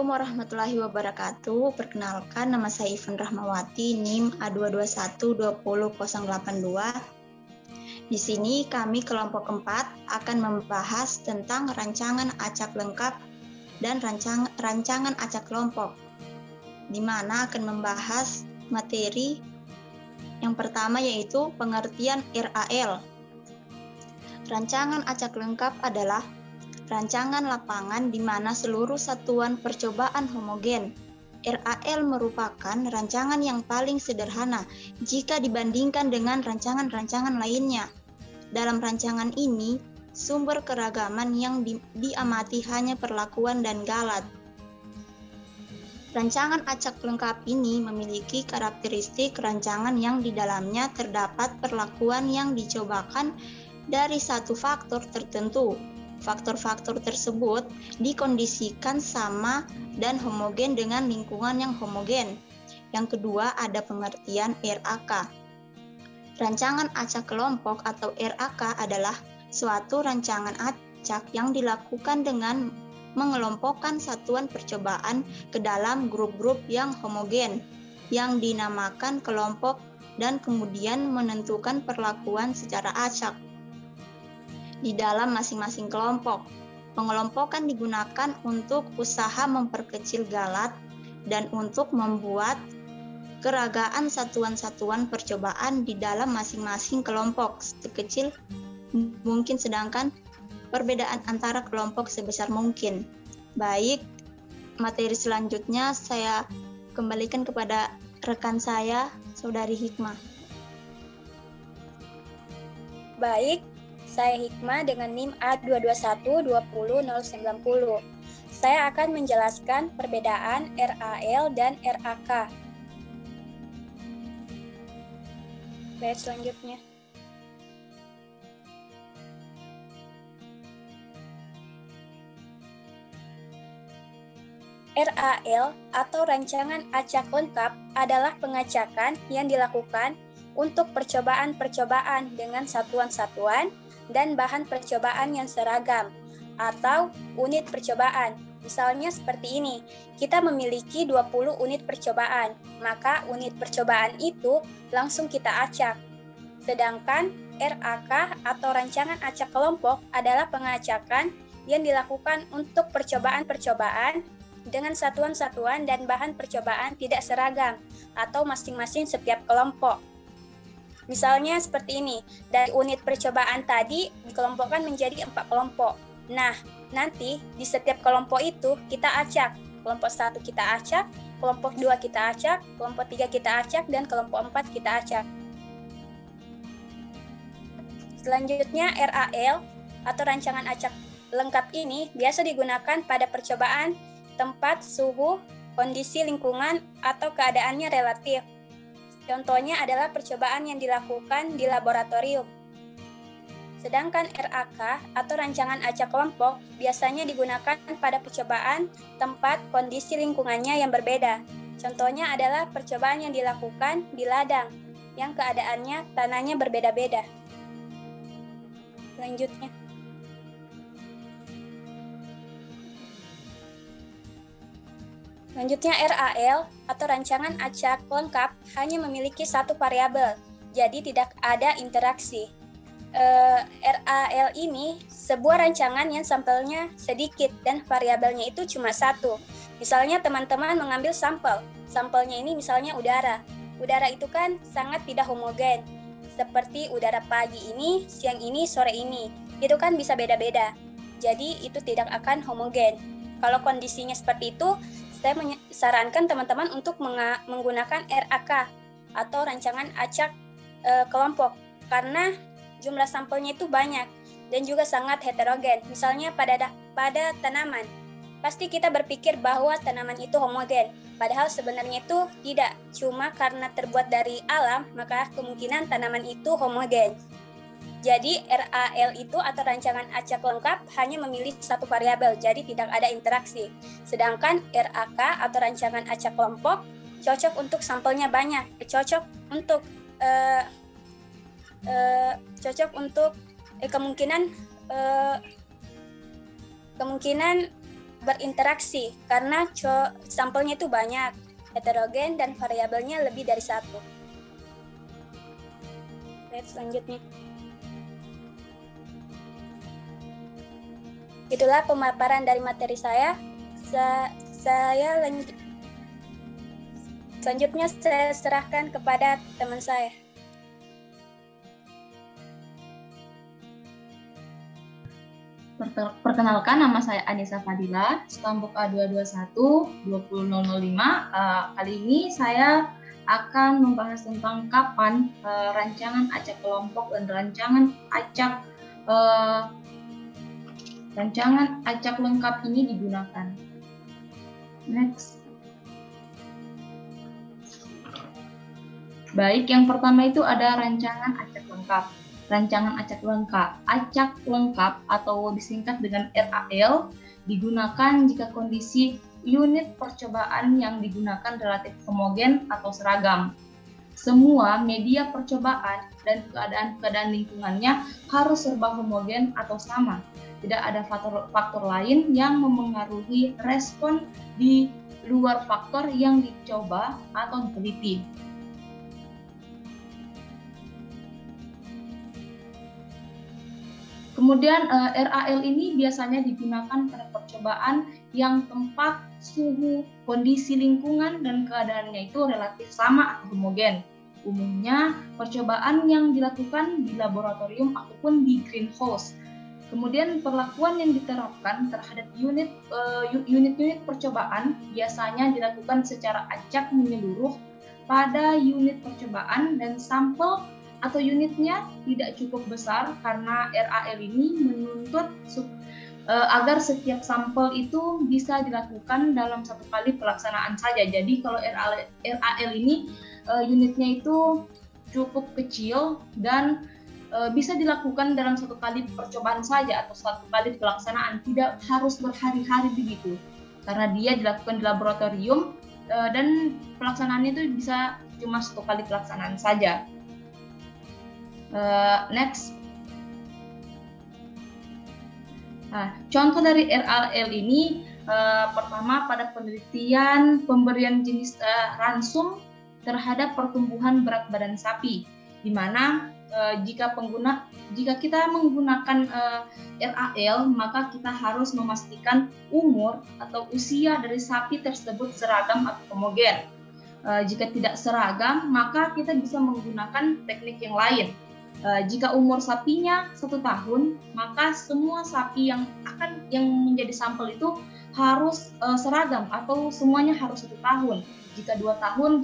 Assalamualaikum warahmatullahi wabarakatuh. Perkenalkan, nama saya Ivan Rahmawati, NIM A22120.082. Di sini kami kelompok 4 akan membahas tentang rancangan acak lengkap dan rancangan acak kelompok, di mana akan membahas materi yang pertama yaitu pengertian RAL. Rancangan acak lengkap adalah rancangan lapangan di mana seluruh satuan percobaan homogen. RAL merupakan rancangan yang paling sederhana jika dibandingkan dengan rancangan-rancangan lainnya. Dalam rancangan ini, sumber keragaman yang diamati hanya perlakuan dan galat. Rancangan acak lengkap ini memiliki karakteristik rancangan yang di dalamnya terdapat perlakuan yang dicobakan dari satu faktor tertentu. Faktor-faktor tersebut dikondisikan sama dan homogen dengan lingkungan yang homogen. Yang kedua, ada pengertian RAK. Rancangan acak kelompok atau RAK adalah suatu rancangan acak yang dilakukan dengan mengelompokkan satuan percobaan ke dalam grup-grup yang homogen, yang dinamakan kelompok, dan kemudian menentukan perlakuan secara acak di dalam masing-masing kelompok. Pengelompokan digunakan untuk usaha memperkecil galat dan untuk membuat keragaan satuan-satuan percobaan di dalam masing-masing kelompok sekecil mungkin, sedangkan perbedaan antara kelompok sebesar mungkin. Baik, materi selanjutnya saya kembalikan kepada rekan saya, Saudari Hikmah. Baik, saya Hikmah dengan NIM A22120.090. Saya akan menjelaskan perbedaan RAL dan RAK. Baik, selanjutnya. RAL atau rancangan acak lengkap adalah pengacakan yang dilakukan untuk percobaan-percobaan dengan satuan-satuan dan bahan percobaan yang seragam atau unit percobaan. Misalnya seperti ini, kita memiliki 20 unit percobaan, maka unit percobaan itu langsung kita acak. Sedangkan RAK atau rancangan acak kelompok adalah pengacakan yang dilakukan untuk percobaan-percobaan dengan satuan-satuan dan bahan percobaan tidak seragam atau masing-masing setiap kelompok. Misalnya seperti ini, dari unit percobaan tadi dikelompokkan menjadi 4 kelompok. Nah, nanti di setiap kelompok itu kita acak. Kelompok 1 kita acak, kelompok 2 kita acak, kelompok 3 kita acak, dan kelompok 4 kita acak. Selanjutnya RAL atau rancangan acak lengkap ini biasa digunakan pada percobaan tempat, suhu, kondisi lingkungan, atau keadaannya relatif. Contohnya adalah percobaan yang dilakukan di laboratorium. Sedangkan RAK atau rancangan acak kelompok biasanya digunakan pada percobaan tempat, kondisi lingkungannya yang berbeda. Contohnya adalah percobaan yang dilakukan di ladang yang keadaannya tanahnya berbeda-beda. Selanjutnya. Selanjutnya RAL atau rancangan acak lengkap hanya memiliki satu variabel, jadi tidak ada interaksi. RAL ini sebuah rancangan yang sampelnya sedikit dan variabelnya itu cuma satu. Misalnya teman-teman mengambil sampelnya ini misalnya udara. Udara itu kan sangat tidak homogen, seperti udara pagi ini, siang ini, sore ini. Itu kan bisa beda-beda, jadi itu tidak akan homogen. Kalau kondisinya seperti itu, saya sarankan teman-teman untuk menggunakan RAK atau rancangan acak kelompok karena jumlah sampelnya itu banyak dan juga sangat heterogen. Misalnya pada tanaman, pasti kita berpikir bahwa tanaman itu homogen, padahal sebenarnya itu tidak. Cuma karena terbuat dari alam, maka kemungkinan tanaman itu homogen. Jadi RAL itu atau rancangan acak lengkap hanya memilih satu variabel, jadi tidak ada interaksi. Sedangkan RAK atau rancangan acak kelompok cocok untuk sampelnya banyak, cocok untuk kemungkinan berinteraksi karena sampelnya itu banyak, heterogen, dan variabelnya lebih dari satu. Slide selanjutnya. Itulah pemaparan dari materi saya. Selanjutnya saya serahkan kepada teman saya. Perkenalkan, nama saya Anissa Fadila, Stambuk A221-20005. Kali ini saya akan membahas tentang kapan rancangan acak kelompok dan rancangan acak lengkap ini digunakan. Next. Baik, yang pertama itu ada rancangan acak lengkap. Rancangan acak lengkap atau disingkat dengan RAL digunakan jika kondisi unit percobaan yang digunakan relatif homogen atau seragam. Semua media percobaan dan keadaan lingkungannya harus serba homogen atau sama. Tidak ada faktor lain yang memengaruhi respon di luar faktor yang dicoba atau diteliti. Kemudian RAL ini biasanya digunakan pada percobaan yang tempat, suhu, kondisi lingkungan, dan keadaannya itu relatif sama atau homogen. Umumnya percobaan yang dilakukan di laboratorium ataupun di greenhouse. Kemudian perlakuan yang diterapkan terhadap unit-unit percobaan biasanya dilakukan secara acak menyeluruh pada unit percobaan dan sampel atau unitnya tidak cukup besar karena RAL ini menuntut agar setiap sampel itu bisa dilakukan dalam satu kali pelaksanaan saja. Jadi kalau RAL ini unitnya itu cukup kecil dan bisa dilakukan dalam satu kali percobaan saja atau satu kali pelaksanaan, tidak harus berhari-hari begitu. Karena dia dilakukan di laboratorium dan pelaksanaannya itu bisa cuma satu kali pelaksanaan saja. Next. Nah, contoh dari RAL ini pertama pada penelitian pemberian jenis ransum terhadap pertumbuhan berat badan sapi, di mana jika kita menggunakan RAL maka kita harus memastikan umur atau usia dari sapi tersebut seragam atau homogen. Jika tidak seragam maka kita bisa menggunakan teknik yang lain. Jika umur sapinya 1 tahun, maka semua sapi yang menjadi sampel itu harus seragam atau semuanya harus 1 tahun. Jika 2 tahun,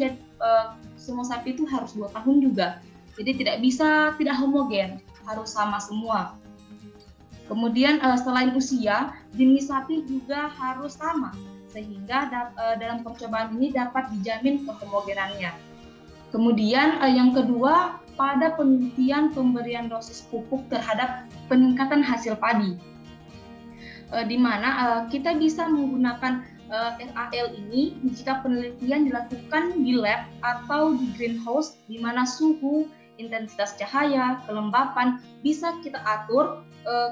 semua sapi itu harus 2 tahun juga. Jadi tidak homogen, harus sama semua. Kemudian selain usia, jenis sapi juga harus sama, sehingga dalam percobaan ini dapat dijamin kehomogenannya. Kemudian yang kedua, pada penelitian pemberian dosis pupuk terhadap peningkatan hasil padi, di mana kita bisa menggunakan RAL ini jika penelitian dilakukan di lab atau di greenhouse, di mana suhu, intensitas cahaya, kelembapan bisa kita atur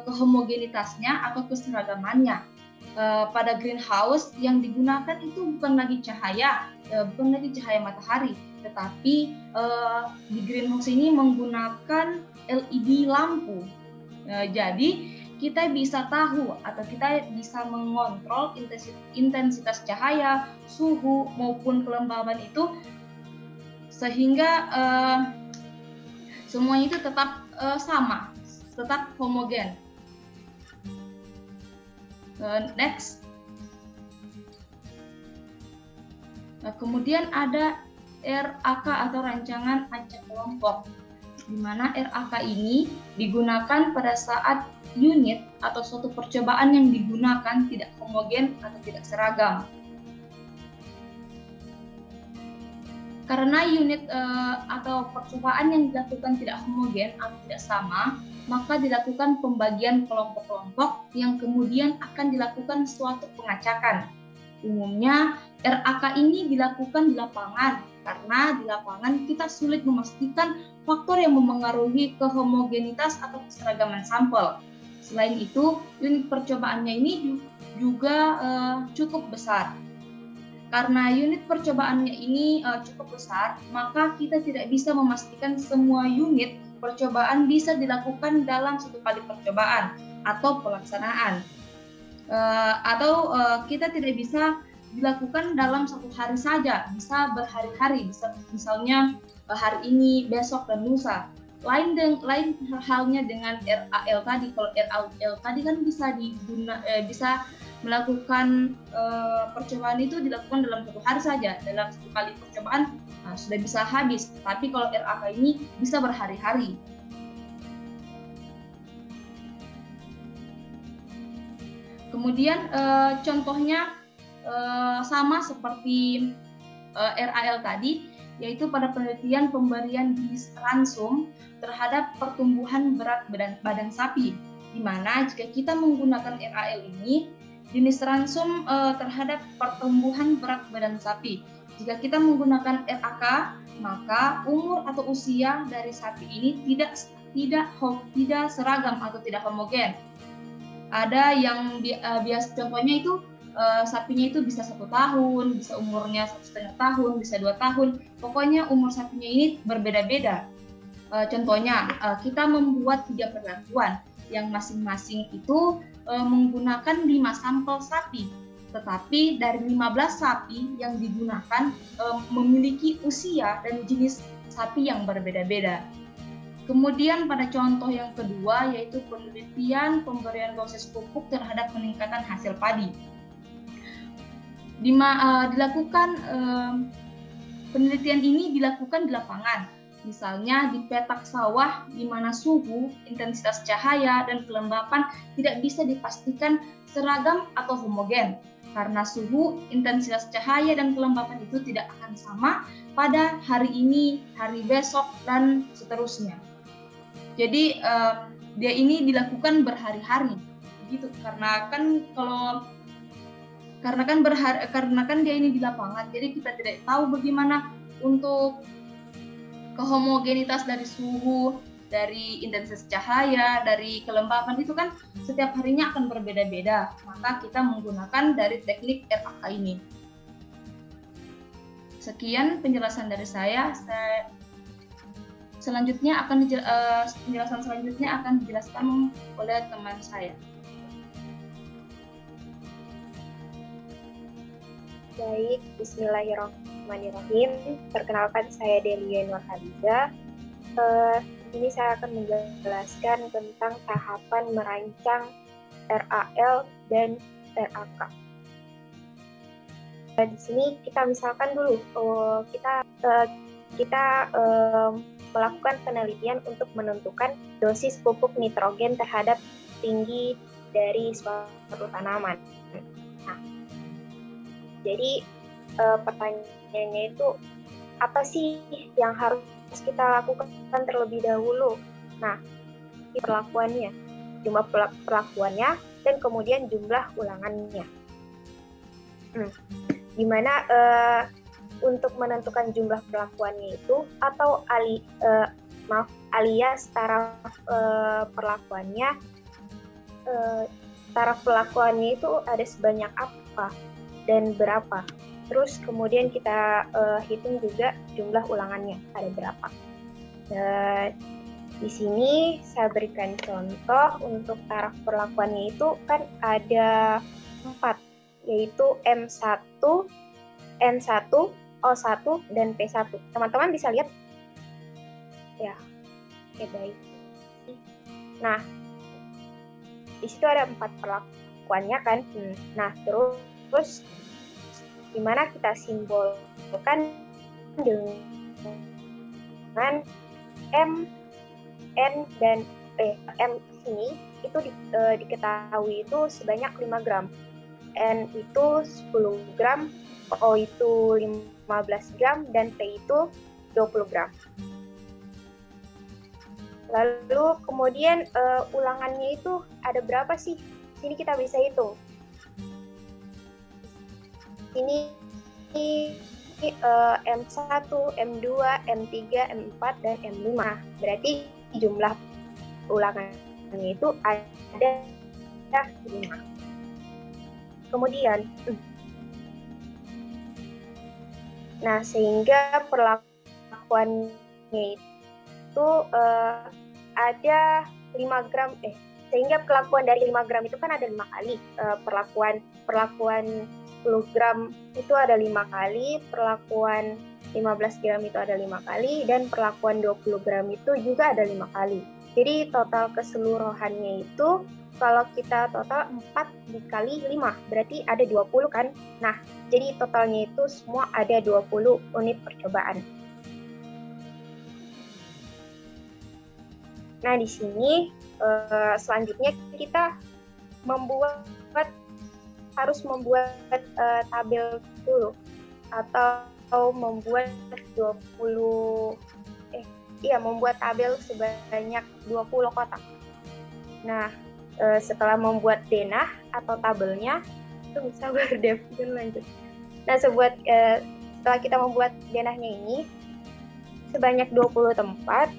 kehomogenitasnya atau keseragamannya. Pada greenhouse yang digunakan itu bukan lagi cahaya matahari, tetapi di greenhouse ini menggunakan LED lampu. Jadi kita bisa tahu atau kita bisa mengontrol intensitas cahaya, suhu maupun kelembaban itu sehingga semuanya itu tetap sama, tetap homogen. Next. Kemudian ada RAK atau rancangan acak kelompok, di mana RAK ini digunakan pada saat unit atau suatu percobaan yang digunakan tidak homogen atau tidak seragam. Karena unit atau percobaan yang dilakukan tidak homogen atau tidak sama, maka dilakukan pembagian kelompok-kelompok yang kemudian akan dilakukan suatu pengacakan. Umumnya RAK ini dilakukan di lapangan, karena di lapangan kita sulit memastikan faktor yang memengaruhi kehomogenitas atau keseragaman sampel. Selain itu, unit percobaannya ini juga cukup besar. Karena unit percobaannya ini cukup besar, maka kita tidak bisa memastikan semua unit percobaan bisa dilakukan dalam satu kali percobaan atau pelaksanaan. Atau kita tidak bisa dilakukan dalam satu hari saja, bisa berhari-hari, bisa misalnya hari ini, besok, dan lusa. Lain halnya dengan RAL tadi. Kalau RAL tadi kan bisa melakukan percobaan itu dilakukan dalam satu hari saja, dalam satu kali percobaan sudah bisa habis. Tapi kalau RAK ini bisa berhari-hari. Kemudian contohnya sama seperti RAL tadi, yaitu pada penelitian pemberian jenis ransum terhadap pertumbuhan berat badan sapi, di mana jika kita menggunakan RAL ini, jenis ransum terhadap pertumbuhan berat badan sapi. Jika kita menggunakan RAK, maka umur atau usia dari sapi ini tidak seragam atau tidak homogen. Ada yang biasa contohnya itu sapinya itu bisa 1 tahun, bisa umurnya 1,5 tahun, bisa 2 tahun. Pokoknya umur sapinya ini berbeda-beda. Contohnya kita membuat 3 perlakuan yang masing-masing itu menggunakan 5 sampel sapi, tetapi dari 15 sapi yang digunakan memiliki usia dan jenis sapi yang berbeda-beda. Kemudian pada contoh yang kedua, yaitu penelitian pemberian dosis pupuk terhadap peningkatan hasil padi. Penelitian ini dilakukan di lapangan, misalnya di petak sawah di mana suhu, intensitas cahaya, dan kelembapan tidak bisa dipastikan seragam atau homogen, karena suhu, intensitas cahaya, dan kelembapan itu tidak akan sama pada hari ini, hari besok, dan seterusnya. Jadi dia ini dilakukan berhari-hari, gitu. Karena kan dia ini di lapangan, jadi kita tidak tahu bagaimana untuk kehomogenitas dari suhu, dari intensitas cahaya, dari kelembapan itu kan setiap harinya akan berbeda-beda. Maka kita menggunakan dari teknik RAK ini. Sekian penjelasan dari saya. Penjelasan selanjutnya akan dijelaskan oleh teman saya. Baik, bismillahirrahmanirrahim. Perkenalkan, saya Delia Nur Hadiza. Ini saya akan menjelaskan tentang tahapan merancang RAL dan RAK. Di sini kita misalkan dulu, kita melakukan penelitian untuk menentukan dosis pupuk nitrogen terhadap tinggi dari suatu tanaman. Nah, jadi pertanyaannya itu apa sih yang harus kita lakukan terlebih dahulu? Nah, perlakuannya, jumlah perlakuannya, dan kemudian jumlah ulangannya. Gimana untuk menentukan jumlah perlakuannya itu atau alias taraf perlakuannya, taraf perlakuannya itu ada sebanyak apa dan berapa. Terus kemudian kita hitung juga jumlah ulangannya ada berapa. Di sini saya berikan contoh untuk taraf perlakuannya itu kan ada 4, yaitu M1, N1, O1, dan P1. Teman-teman bisa lihat? Ya, oke, baik. Nah, di situ ada 4 perlakuannya kan. Nah, terus gimana kita simbolkan dengan M, N, dan P. M ini itu diketahui itu sebanyak 5 gram. N itu 10 gram, O itu 15 gram, dan P itu 20 gram. Lalu kemudian ulangannya itu ada berapa sih? Sini kita bisa hitung. Ini M1, M2, M3, M4, dan M5. Berarti jumlah ulangannya itu ada 5. kemudian, nah sehingga perlakuannya itu ada 5 gram, sehingga perlakuan dari 5 gram itu kan ada 5 kali, perlakuan 10 gram itu ada 5 kali, perlakuan 15 gram itu ada 5 kali, dan perlakuan 20 gram itu juga ada 5 kali. Jadi total keseluruhannya itu kalau kita total 4 dikali 5, berarti ada 20 kan? Nah, jadi totalnya itu semua ada 20 unit percobaan. Nah, di sini selanjutnya kita harus membuat tabel dulu, atau membuat membuat tabel sebanyak 20 kotak. Nah, setelah membuat denah atau tabelnya, itu bisa berdev dan lanjut. Nah, setelah kita membuat denahnya ini sebanyak 20 tempat,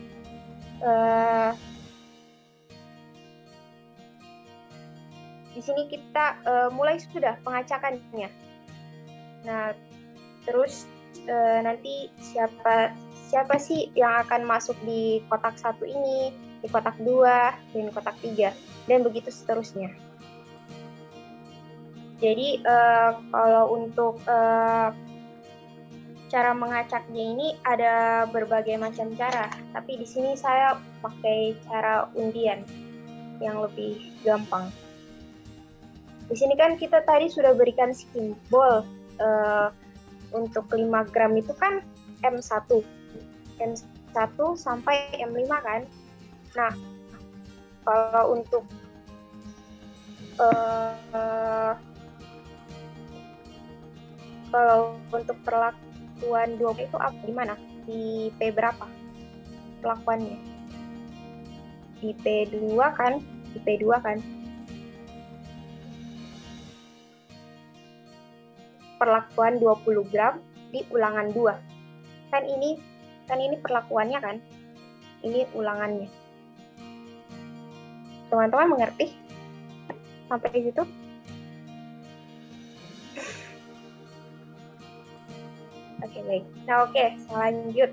di sini kita mulai sudah pengacakannya. Nah, terus nanti siapa sih yang akan masuk di kotak 1 ini, di kotak 2, dan kotak 3, dan begitu seterusnya. Jadi kalau untuk cara mengacaknya ini ada berbagai macam cara, tapi di sini saya pakai cara undian yang lebih gampang. Di sini kan kita tadi sudah berikan simbol untuk 5 gram itu kan M1 sampai M5 kan. Nah, kalau untuk perlakuan 20 itu apa, di mana? Di P berapa perlakuannya? Di P2 kan? Di P2 kan? Perlakuan 20 gram di ulangan 2. Kan ini perlakuannya kan? Ini ulangannya. Teman-teman mengerti sampai situ? Oke, baik. Nah, selanjut.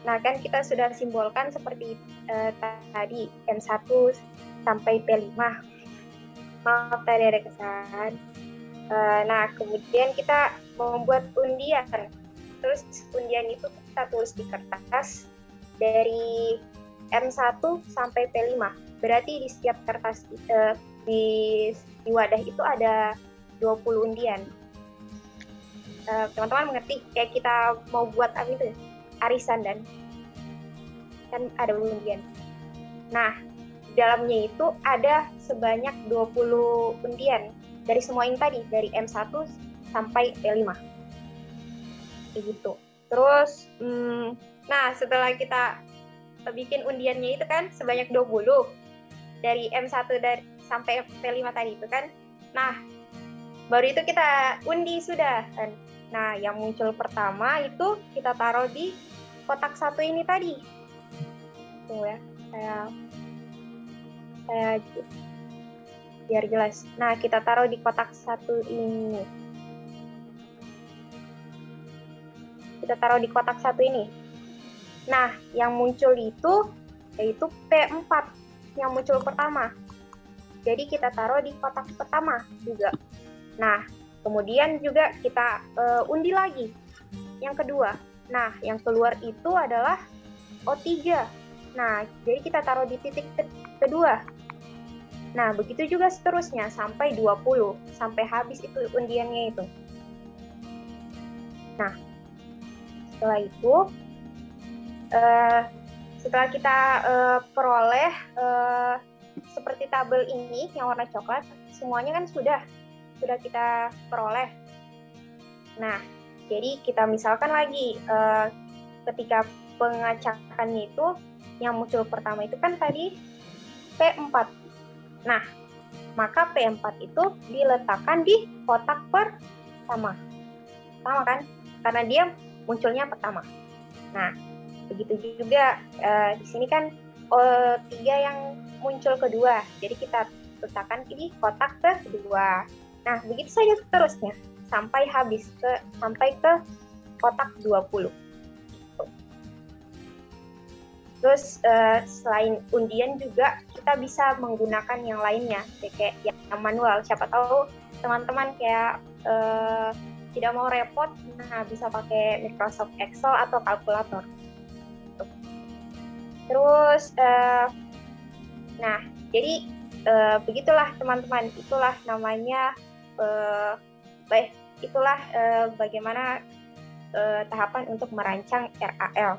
Nah, kan kita sudah simbolkan seperti tadi M1 sampai P5. Maaf tadi ada kesalahan. Nah, kemudian kita membuat undian. Terus undian itu kita tulis di kertas dari M1 sampai P5. Berarti di setiap kertas di wadah itu ada 20 undian. Teman-teman mengerti? Kayak kita mau buat apa itu? Arisan dan kan ada undian. Nah, di dalamnya itu ada sebanyak 20 undian. Dari semua ini tadi, dari M1 sampai P5. Kayak gitu. Terus, nah setelah kita bikin undiannya itu kan sebanyak 20. Dari M1 sampai P5 tadi itu kan. Nah, baru itu kita undi sudah. Nah, yang muncul pertama itu kita taruh di kotak 1 ini tadi. Tunggu ya, saya biar jelas. Nah, kita taruh di kotak 1 ini. Kita taruh di kotak 1 ini. Nah, yang muncul itu yaitu P4 yang muncul pertama. Jadi kita taruh di kotak pertama juga. Nah, kemudian juga kita undi lagi yang kedua. Nah, yang keluar itu adalah O3. Nah, jadi kita taruh di titik kedua. Nah, begitu juga seterusnya sampai 20, sampai habis itu undiannya itu. Nah, setelah itu, setelah kita peroleh seperti tabel ini yang warna coklat, semuanya kan sudah kita peroleh. Nah, jadi kita misalkan lagi ketika pengacakannya itu yang muncul pertama itu kan tadi P4. Nah, maka P4 itu diletakkan di kotak pertama. Pertama kan? Karena dia munculnya pertama. Nah, begitu juga di sini kan O3 yang muncul kedua. Jadi kita letakkan di kotak kedua. Nah, begitu saja seterusnya sampai habis sampai ke kotak 20. Terus selain undian juga kita bisa menggunakan yang lainnya, kayak yang manual. Siapa tahu teman-teman kayak tidak mau repot, nah bisa pakai Microsoft Excel atau kalkulator. Terus, nah jadi begitulah teman-teman, itulah namanya, itulah bagaimana tahapan untuk merancang RAL.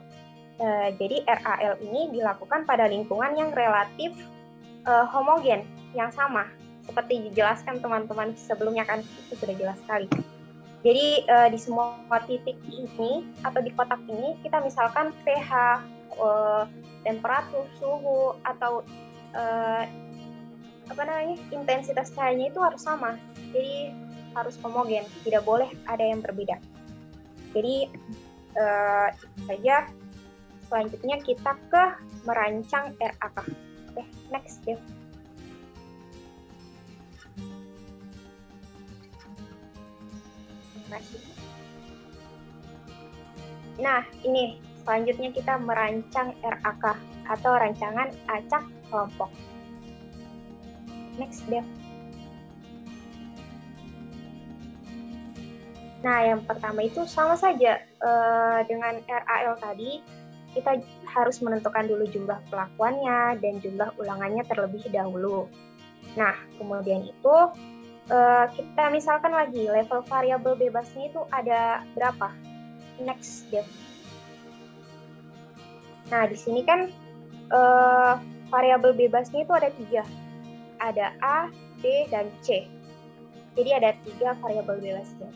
Jadi RAL ini dilakukan pada lingkungan yang relatif homogen, yang sama. Seperti dijelaskan teman-teman sebelumnya kan, itu sudah jelas sekali. Jadi di semua titik ini atau di kotak ini, kita misalkan pH, temperatur, suhu, atau intensitas cahayanya itu harus sama. Jadi harus homogen, tidak boleh ada yang berbeda. Jadi itu saja. Selanjutnya kita ke merancang RAK. Oke, next ya. Nah, ini selanjutnya kita merancang RAK atau rancangan acak kelompok. Next Dev. Nah, yang pertama itu sama saja dengan RAL tadi. Kita harus menentukan dulu jumlah pelakuannya dan jumlah ulangannya terlebih dahulu. Nah, kemudian itu kita misalkan lagi level variabel bebasnya itu ada berapa? Next Dev. Nah, di sini kan variabel bebasnya itu ada 3. Ada A, B, dan C. Jadi ada 3 variabel bebasnya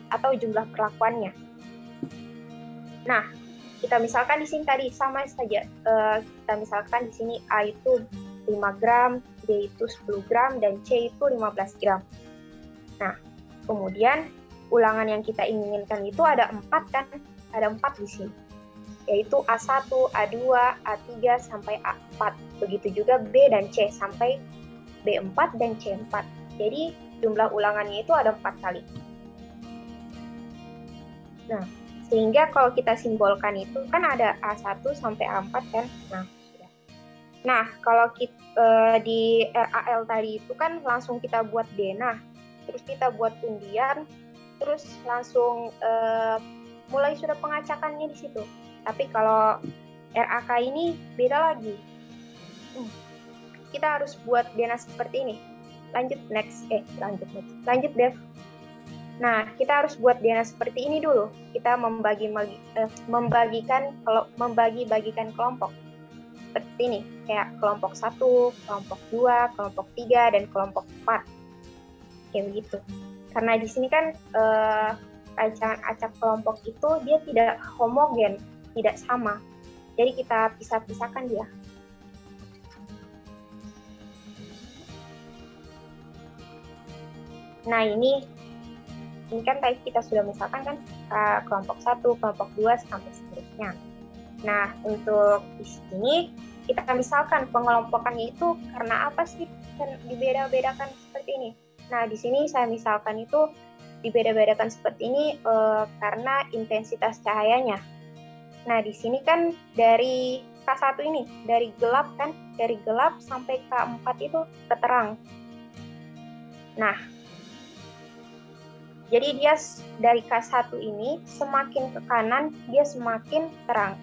atau jumlah perlakuannya. Nah, kita misalkan di sini tadi sama saja. Kita misalkan di sini A itu 5 gram, B itu 10 gram, dan C itu 15 gram. Nah, kemudian ulangan yang kita inginkan itu ada 4 kan? Ada 4 di sini. Yaitu A1, A2, A3, sampai A4. Begitu juga B dan C sampai B4 dan C4. Jadi jumlah ulangannya itu ada 4 kali. Nah, sehingga kalau kita simbolkan itu kan ada A1 sampai A4 kan. Nah, sudah. Nah, kalau kita, di RAL tadi itu kan langsung kita buat denah, terus kita buat undian, terus langsung mulai sudah pengacakannya di situ. Tapi kalau RAK ini beda lagi. Kita harus buat denah seperti ini. Lanjut Dev. Nah, kita harus buat denah seperti ini dulu. Kita membagi-bagikan kelompok. Seperti ini, kayak kelompok 1, kelompok 2, kelompok 3, dan kelompok 4. Kayak begitu. Karena di sini kan rancangan acak kelompok itu dia tidak homogen, tidak sama. Jadi kita pisah-pisahkan dia. Nah, ini kan tadi kita sudah misalkan kan kelompok 1, kelompok 2, sampai seterusnya. Nah, untuk di sini kita misalkan pengelompokannya itu karena apa sih dibeda-bedakan seperti ini. Nah, di sini saya misalkan itu dibeda-bedakan seperti ini karena intensitas cahayanya. Nah, di sini kan dari K1 ini, dari gelap kan, dari gelap sampai K4 itu ke terang. Nah, jadi dia dari K1 ini semakin ke kanan, dia semakin terang.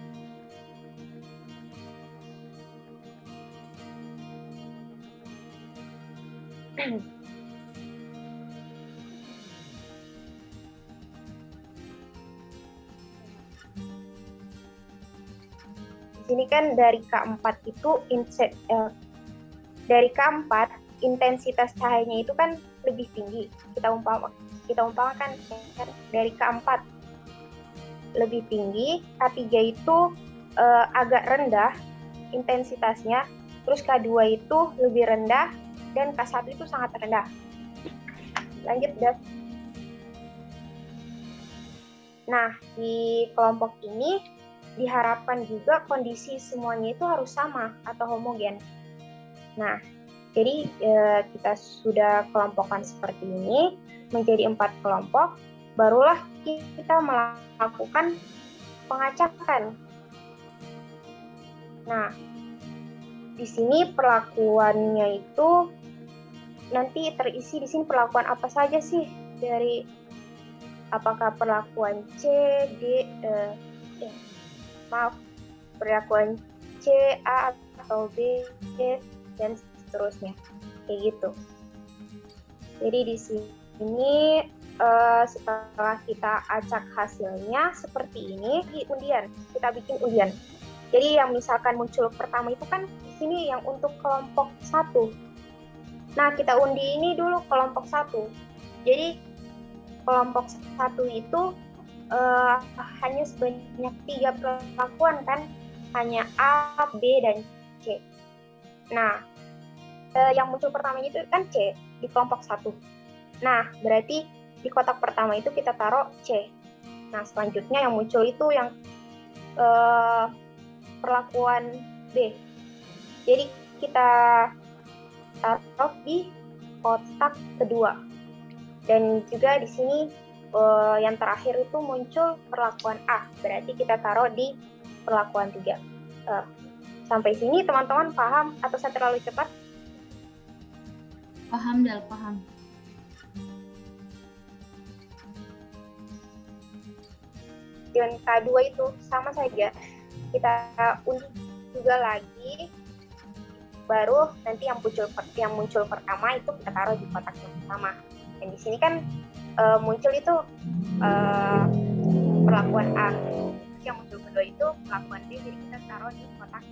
Di sini kan dari K4 itu dari K4 intensitas cahayanya itu kan lebih tinggi. Kita umpamakan dari K4 lebih tinggi, K3 itu agak rendah intensitasnya, terus K2 itu lebih rendah, dan K1 itu sangat rendah. Lanjut, Dev. Nah, di kelompok ini diharapkan juga kondisi semuanya itu harus sama atau homogen. Nah, Jadi kita sudah kelompokkan seperti ini menjadi 4 kelompok, barulah kita melakukan pengacakan. Nah, di sini perlakuannya itu nanti terisi di sini perlakuan apa saja sih, dari apakah perlakuan C, D, perlakuan C, A atau B, dan seterusnya, kayak gitu. Jadi di sini setelah kita acak hasilnya seperti ini di undian, kita bikin undian. Jadi yang misalkan muncul pertama itu kan di sini yang untuk kelompok 1. Nah, kita undi ini dulu kelompok 1. Jadi kelompok 1 itu hanya sebanyak 3 perlakuan kan, hanya A, B, dan C. Nah, yang muncul pertamanya itu kan C di kelompok 1. Nah, berarti di kotak pertama itu kita taruh C. Nah, selanjutnya yang muncul itu yang perlakuan B. Jadi kita taruh di kotak kedua. Dan juga di sini yang terakhir itu muncul perlakuan A. Berarti kita taruh di perlakuan 3. Sampai sini teman-teman paham atau saya terlalu cepat? Paham, Del, paham. Dan K2 itu sama saja. Kita undi juga lagi, baru nanti yang muncul pertama itu kita taruh di kotak yang pertama. Dan di sini kan muncul itu perlakuan A. Yang muncul kedua itu perlakuan B, jadi kita taruh di kotak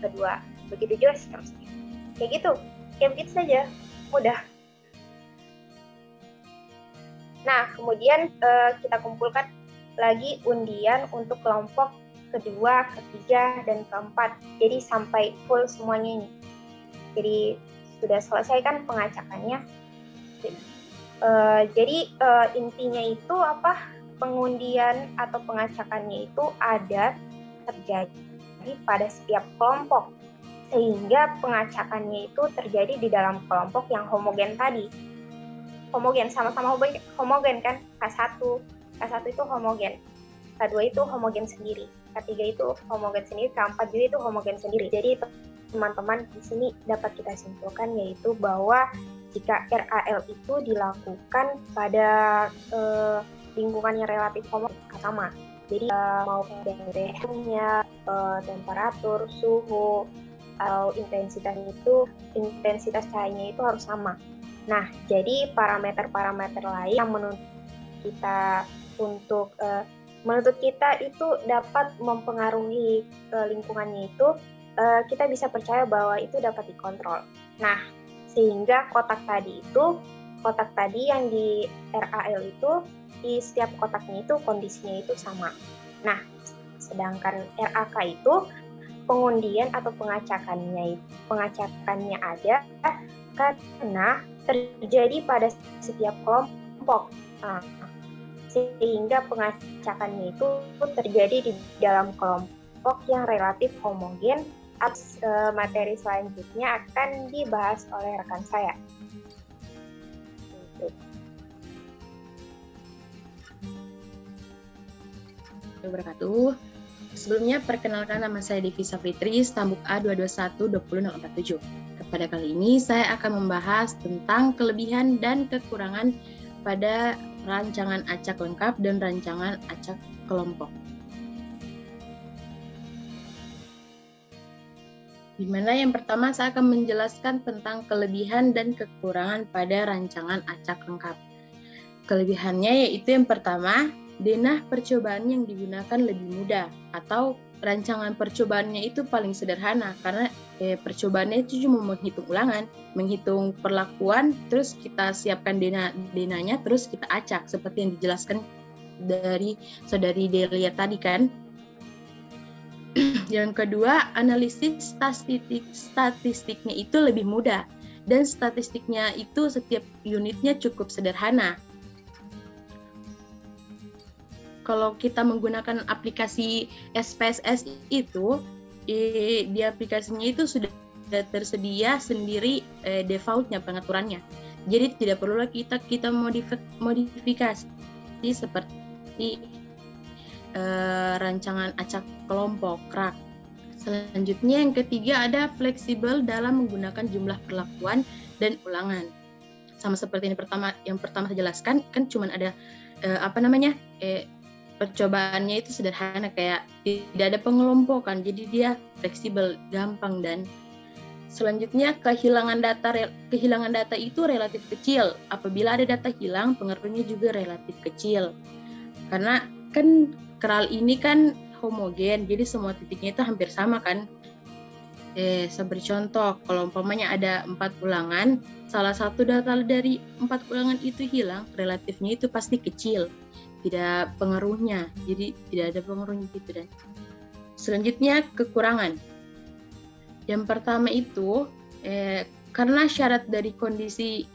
kedua. Begitu juga seterusnya. Kayak gitu. Kayak begitu saja. Mudah. Nah, kemudian kita kumpulkan lagi undian untuk kelompok kedua, ketiga, dan keempat. Jadi sampai full semuanya ini. Jadi sudah selesai kan pengacakannya. Jadi intinya itu apa? Pengundian atau pengacakannya itu ada terjadi pada setiap kelompok. Sehingga pengacakannya itu terjadi di dalam kelompok yang homogen tadi. Homogen, sama-sama homogen kan? K1 itu homogen. K2 itu homogen sendiri. K3 itu homogen sendiri. K4 juga itu homogen sendiri. Jadi teman-teman di sini dapat kita simpulkan yaitu bahwa jika RAL itu dilakukan pada lingkungan yang relatif homogen sama. Jadi mau suhunya, temperatur, suhu, atau intensitas cahayanya itu harus sama. Nah, jadi parameter-parameter lain yang menuntut kita itu dapat mempengaruhi lingkungannya itu, kita bisa percaya bahwa itu dapat dikontrol. Nah, sehingga kotak tadi yang di RAL itu di setiap kotaknya itu kondisinya itu sama. Nah, sedangkan RAK itu pengundian atau pengacakannya ada karena terjadi pada setiap kelompok. Nah, sehingga pengacakannya itu terjadi di dalam kelompok yang relatif homogen. Materi selanjutnya akan dibahas oleh rekan saya. Wabarakatuh. Sebelumnya, perkenalkan nama saya Devisa Fitri, Stambuk A221-20047. Pada kali ini, saya akan membahas tentang kelebihan dan kekurangan pada rancangan acak lengkap dan rancangan acak kelompok. Dimana yang pertama saya akan menjelaskan tentang kelebihan dan kekurangan pada rancangan acak lengkap. Kelebihannya yaitu yang pertama, denah percobaan yang digunakan lebih mudah, atau rancangan percobaannya itu paling sederhana karena percobaannya itu cuma menghitung ulangan, menghitung perlakuan, terus kita siapkan denanya, terus kita acak seperti yang dijelaskan dari saudari Delia tadi kan. Yang kedua, analisis statistiknya itu lebih mudah dan statistiknya itu setiap unitnya cukup sederhana. Kalau kita menggunakan aplikasi SPSS itu, di aplikasinya itu sudah tersedia sendiri defaultnya pengaturannya. Jadi tidak perlu lagi kita modifikasi seperti rancangan acak kelompok RAK. Selanjutnya yang ketiga ada fleksibel dalam menggunakan jumlah perlakuan dan ulangan. Sama seperti yang pertama saya jelaskan, kan cuman ada percobaannya itu sederhana, kayak tidak ada pengelompokan, jadi dia fleksibel, gampang. Dan selanjutnya kehilangan data itu relatif kecil. Apabila ada data hilang, pengaruhnya juga relatif kecil. Karena kan KRAL ini kan homogen, jadi semua titiknya itu hampir sama kan. Seperti contoh, kalau umpamanya ada 4 ulangan, salah satu data dari 4 ulangan itu hilang, relatifnya itu pasti kecil. Tidak pengaruhnya, jadi tidak ada pengaruhnya gitu. Dan selanjutnya kekurangan. Yang pertama itu karena syarat dari kondisi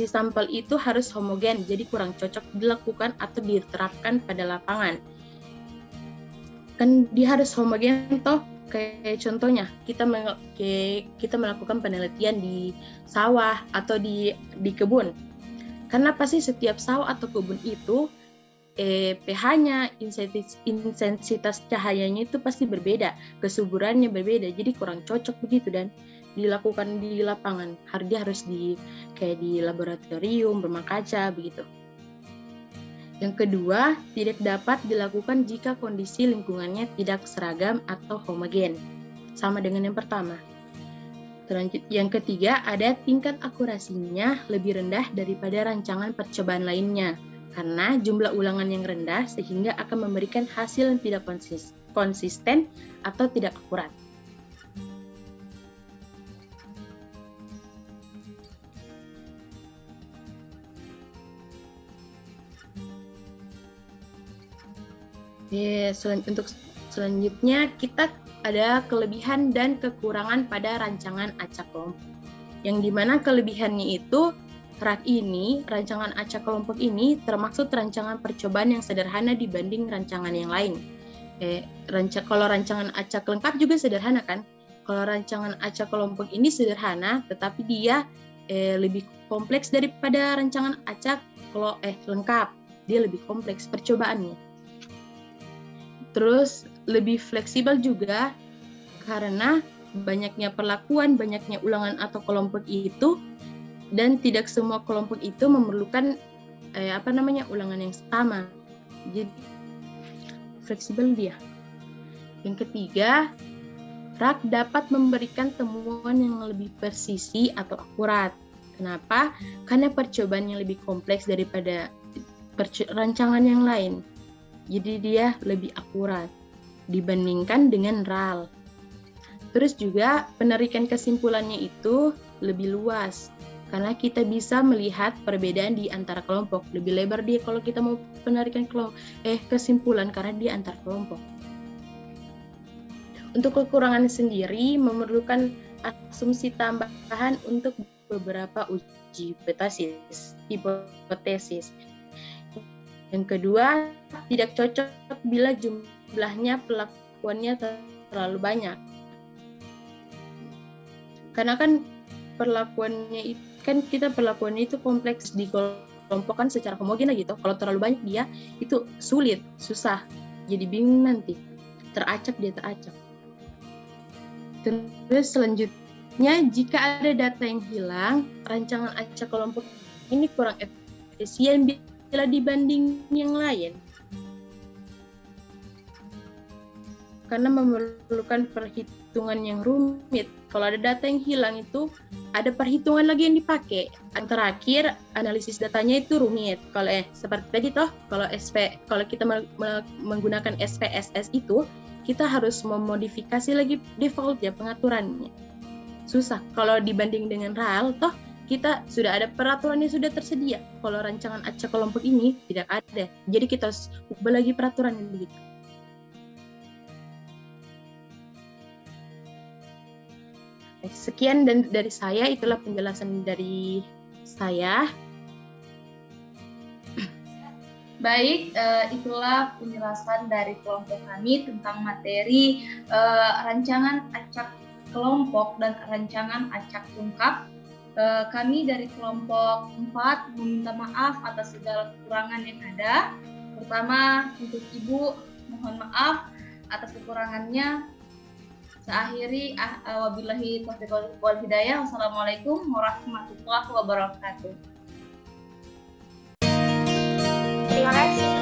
sampel itu harus homogen, jadi kurang cocok dilakukan atau diterapkan pada lapangan. Kan dia harus homogen toh, kayak contohnya kita melakukan penelitian di sawah atau di kebun. Karena pasti setiap sawah atau kebun itu pH-nya, intensitas cahayanya itu pasti berbeda, kesuburannya berbeda, jadi kurang cocok begitu dan dilakukan di lapangan. Dia harus kayak di laboratorium, rumah kaca begitu. Yang kedua, tidak dapat dilakukan jika kondisi lingkungannya tidak seragam atau homogen, sama dengan yang pertama. Yang ketiga, ada tingkat akurasinya lebih rendah daripada rancangan percobaan lainnya, karena jumlah ulangan yang rendah sehingga akan memberikan hasil yang tidak konsisten atau tidak akurat. Untuk selanjutnya kita ada kelebihan dan kekurangan pada rancangan acak kelompok. Yang dimana kelebihannya itu rancangan acak kelompok ini termasuk rancangan percobaan yang sederhana dibanding rancangan yang lain. Kalau rancangan acak lengkap juga sederhana kan? Kalau rancangan acak kelompok ini sederhana, tetapi dia lebih kompleks daripada rancangan acak lengkap. Dia lebih kompleks percobaannya. Terus lebih fleksibel juga karena banyaknya perlakuan, banyaknya ulangan atau kelompok itu, dan tidak semua kelompok itu memerlukan ulangan yang sama. Jadi fleksibel dia. Yang ketiga, RAK dapat memberikan temuan yang lebih presisi atau akurat. Kenapa? Karena percobaannya lebih kompleks daripada rancangan yang lain. Jadi dia lebih akurat dibandingkan dengan RAL. Terus juga penarikan kesimpulannya itu lebih luas karena kita bisa melihat perbedaan di antara kelompok. Lebih lebar dia kalau kita mau penarikan kesimpulan karena dia antar kelompok. Untuk kekurangan sendiri memerlukan asumsi tambahan untuk beberapa uji hipotesis. Yang kedua, tidak cocok bila jumlahnya perlakuannya terlalu banyak. Karena kan perlakuannya itu kompleks, dikelompokkan secara homogen gitu. Kalau terlalu banyak dia itu sulit, susah. Jadi bingung nanti. Teracak. Terus selanjutnya, jika ada data yang hilang, rancangan acak kelompok ini kurang efisien bila dibanding yang lain. Karena memerlukan perhitungan yang rumit. Kalau ada data yang hilang itu ada perhitungan lagi yang dipakai. Yang terakhir, analisis datanya itu rumit. Kalau seperti tadi kalau kita menggunakan SPSS itu, kita harus memodifikasi lagi default ya pengaturannya. Susah. Kalau dibanding dengan RAL, kita sudah ada peraturannya sudah tersedia. Kalau rancangan acak kelompok ini tidak ada. Jadi kita harus ubah lagi peraturan yang begitu. Sekian dari saya, itulah penjelasan dari saya. Baik, itulah penjelasan dari kelompok kami tentang materi rancangan acak kelompok dan rancangan acak lengkap. Kami dari kelompok 4 meminta maaf atas segala kekurangan yang ada. Pertama, untuk Ibu, mohon maaf atas kekurangannya. Saya akhiri, wabillahi taufiq wal hidayah. Wassalamualaikum warahmatullahi wabarakatuh. Terima kasih.